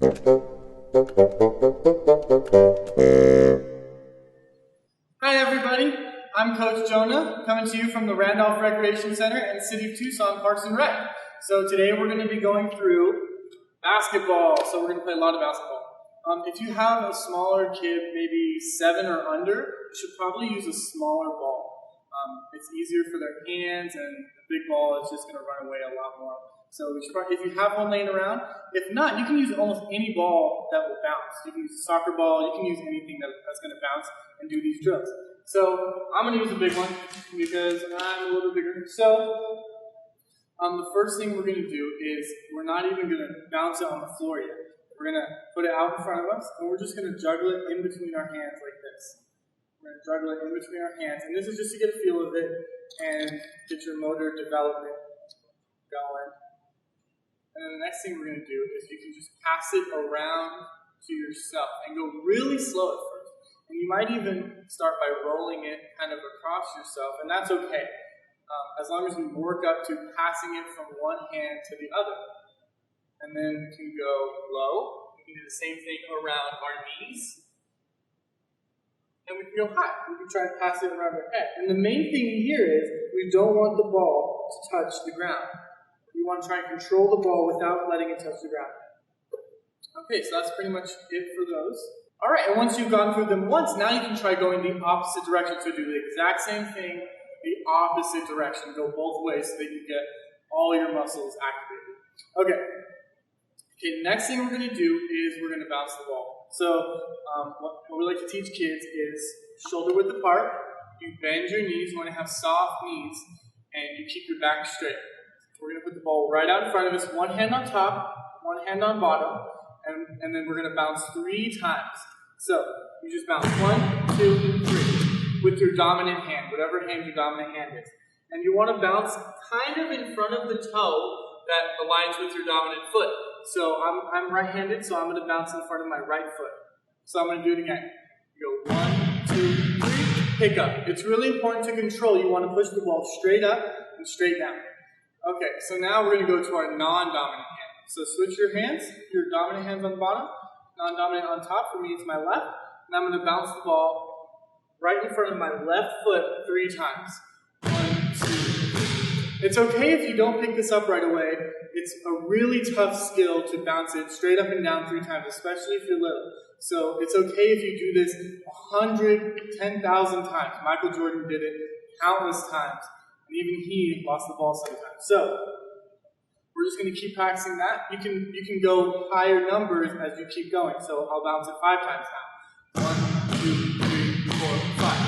Hi everybody, I'm Coach Jonah, coming to you from the Randolph Recreation Center and City of Tucson Parks and Rec. So today we're going to be going through basketball, so we're going to play a lot of basketball. If you have a smaller kid, maybe 7 or under, you should probably use a smaller ball. It's easier for their hands, and the big ball is just going to run away a lot more. So if you have one laying around, if not, you can use almost any ball that will bounce. You can use a soccer ball, you can use anything that's going to bounce and do these drills. So I'm going to use a big one because I'm a little bigger. So the first thing we're going to do is we're not even going to bounce it on the floor yet. We're going to put it out in front of us, and we're just going to juggle it in between our hands like this. We're going to juggle it in between our hands, and this is just to get a feel of it and get your motor development going. And then the next thing we're going to do is you can just pass it around to yourself and go really slow at first. And you might even start by rolling it kind of across yourself, and that's okay. As long as we work up to passing it from one hand to the other. And then we can go low. We can do the same thing around our knees. And we can go high. We can try to pass it around our head. And the main thing here is we don't want the ball to touch the ground. We want to try and control the ball without letting it touch the ground. Okay, so that's pretty much it for those. All right, and once you've gone through them once, now you can try going the opposite direction. So do the exact same thing, the opposite direction. Go both ways so that you get all your muscles activated. Okay, the next thing we're going to do is we're going to bounce the ball. So what we like to teach kids is shoulder width apart. You bend your knees. You want to have soft knees, and you keep your back straight. We're going to put the ball right out in front of us, one hand on top, one hand on bottom, and then we're going to bounce 3 times. So you just bounce 1, 2, 3 with your dominant hand, whatever hand your dominant hand is. And you want to bounce kind of in front of the toe that aligns with your dominant foot. So I'm right-handed, so I'm going to bounce in front of my right foot. So I'm going to do it again. You go 1, 2, 3, pick up. It's really important to control. You want to push the ball straight up and straight down. Okay, so now we're going to go to our non-dominant hand. So switch your hands. Your dominant hand's on the bottom, non-dominant on top. For me, it's my left. And I'm going to bounce the ball right in front of my left foot 3 times. 1, 2, 3. It's okay if you don't pick this up right away. It's a really tough skill to bounce it straight up and down 3 times, especially if you're little. So it's okay if you do this 100, 10,000 times. Michael Jordan did it countless times. And even he lost the ball sometimes. So we're just going to keep practicing that. You can go higher numbers as you keep going. So I'll bounce it 5 times now. 1, 2, 3, 4, 5.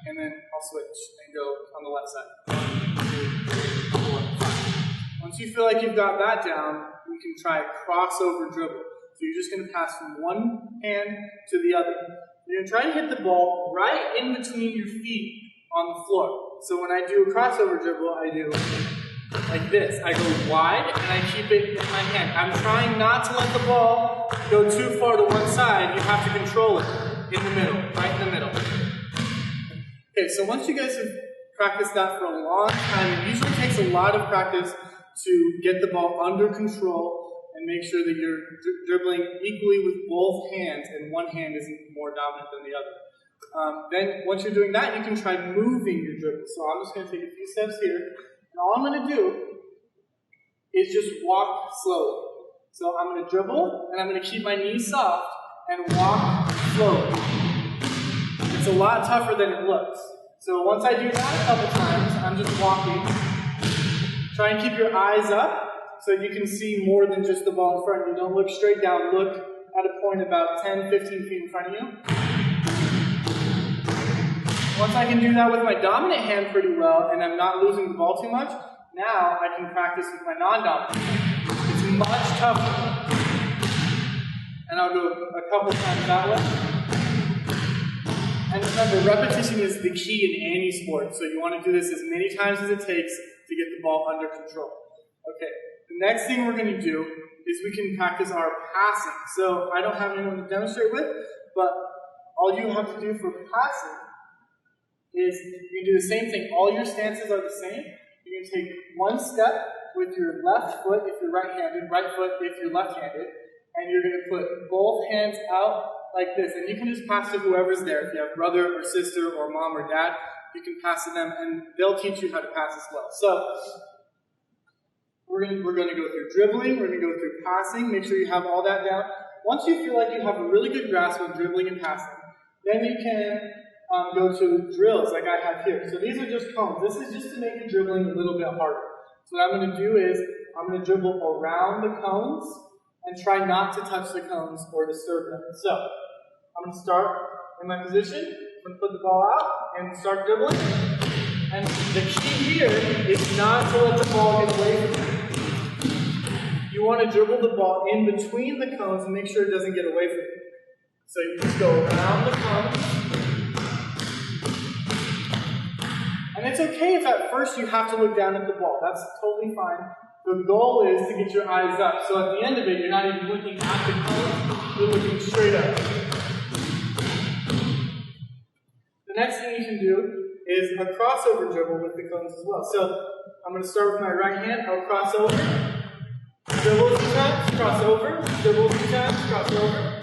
And then I'll switch and go on the left side. 1, 2, 3, 4, 5. Once you feel like you've got that down, you can try a crossover dribble. So you're just going to pass from one hand to the other. You're going to try to hit the ball right in between your feet on the floor. So when I do a crossover dribble, I do like this. I go wide and I keep it in my hand. I'm trying not to let the ball go too far to one side. You have to control it in the middle, right in the middle. Okay, so once you guys have practiced that for a long time, it usually takes a lot of practice to get the ball under control and make sure that you're dribbling equally with both hands and one hand isn't more dominant than the other. Then once you're doing that, you can try moving your dribble. So I'm just going to take a few steps here. And all I'm going to do is just walk slowly. So I'm going to dribble, and I'm going to keep my knees soft and walk slowly. It's a lot tougher than it looks. So once I do that a couple times, I'm just walking. Try and keep your eyes up so you can see more than just the ball in front of you. Don't look straight down. Look at a point about 10, 15 feet in front of you. Once I can do that with my dominant hand pretty well, and I'm not losing the ball too much, now I can practice with my non-dominant hand. It's much tougher. And I'll go a couple times that way. And remember, repetition is the key in any sport, so you want to do this as many times as it takes to get the ball under control. Okay, the next thing we're going to do is we can practice our passing. So I don't have anyone to demonstrate with, but all you have to do for passing is you can do the same thing. All your stances are the same. You're going to take one step with your left foot if you're right-handed, right foot if you're left-handed, and you're going to put both hands out like this, and you can just pass to whoever's there. If you have brother or sister or mom or dad, you can pass to them, and they'll teach you how to pass as well. So we're going to go through dribbling, we're going to go through passing, make sure you have all that down. Once you feel like you have a really good grasp of dribbling and passing, then you can go to drills like I have here. So these are just cones. This is just to make the dribbling a little bit harder. So what I'm going to do is I'm going to dribble around the cones and try not to touch the cones or disturb them. So I'm going to start in my position. I'm going to put the ball out and start dribbling. And the key here is not to let the ball get away from you. You want to dribble the ball in between the cones and make sure it doesn't get away from you. So you just go around the cones. And it's okay if at first you have to look down at the ball. That's totally fine. The goal is to get your eyes up. So at the end of it, you're not even looking at the cones, you're looking straight up. The next thing you can do is a crossover dribble with the cones as well. So I'm going to start with my right hand. I'll cross over, dribble a few times, cross over, dribble a few times, cross over.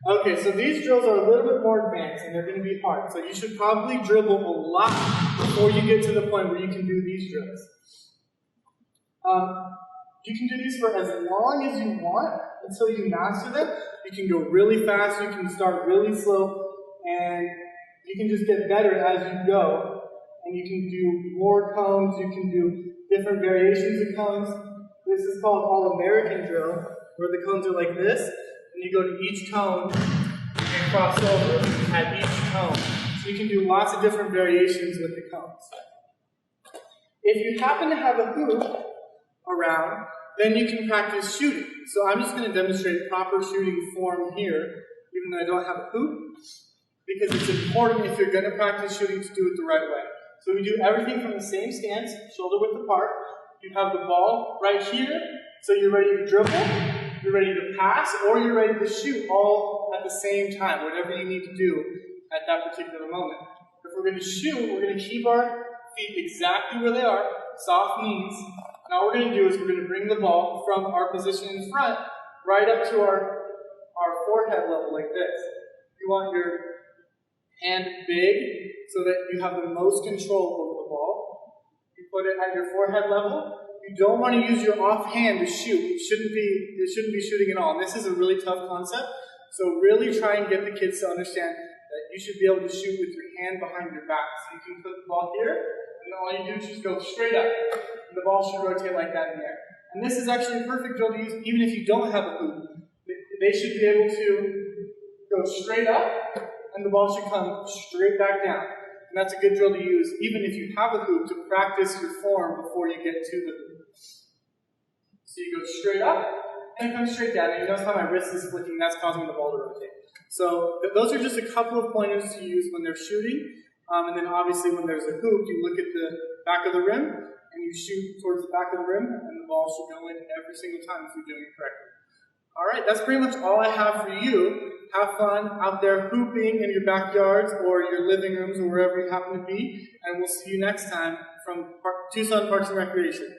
Okay, so these drills are a little bit more advanced and they're going to be hard. So you should probably dribble a lot before you get to the point where you can do these drills. You can do these for as long as you want until you master them. You can go really fast, you can start really slow, and you can just get better as you go. And you can do more cones, you can do different variations of cones. This is called All-American drill, where the cones are like this, and you go to each cone and cross over at each cone. So you can do lots of different variations with the cones. If you happen to have a hoop around, then you can practice shooting. So I'm just going to demonstrate proper shooting form here, even though I don't have a hoop, because it's important if you're going to practice shooting to do it the right way. So we do everything from the same stance, shoulder width apart. You have the ball right here, so you're ready to dribble, you're ready to pass, or you're ready to shoot all at the same time, whatever you need to do at that particular moment. If we're going to shoot, we're going to keep our feet exactly where they are, soft knees. And all we're going to do is we're going to bring the ball from our position in front right up to our forehead level like this. You want your hand big so that you have the most control over the ball. You put it at your forehead level. You don't want to use your offhand to shoot. It shouldn't be shooting at all. And this is a really tough concept. So really try and get the kids to understand that you should be able to shoot with your hand behind your back. So you can put the ball here, and all you do is just go straight up. And the ball should rotate like that in the air. And this is actually a perfect drill to use even if you don't have a hoop. They should be able to go straight up, and the ball should come straight back down. And that's a good drill to use even if you have a hoop to practice your form before you get to the hoop. So you go straight up, and it comes straight down. And you notice how my wrist is flicking, that's causing the ball to rotate. So those are just a couple of pointers to use when they're shooting. And then obviously when there's a hoop, you look at the back of the rim, and you shoot towards the back of the rim, and the ball should go in every single time if you're doing it correctly. All right, that's pretty much all I have for you. Have fun out there hooping in your backyards or your living rooms or wherever you happen to be. And we'll see you next time from Tucson Parks and Recreation.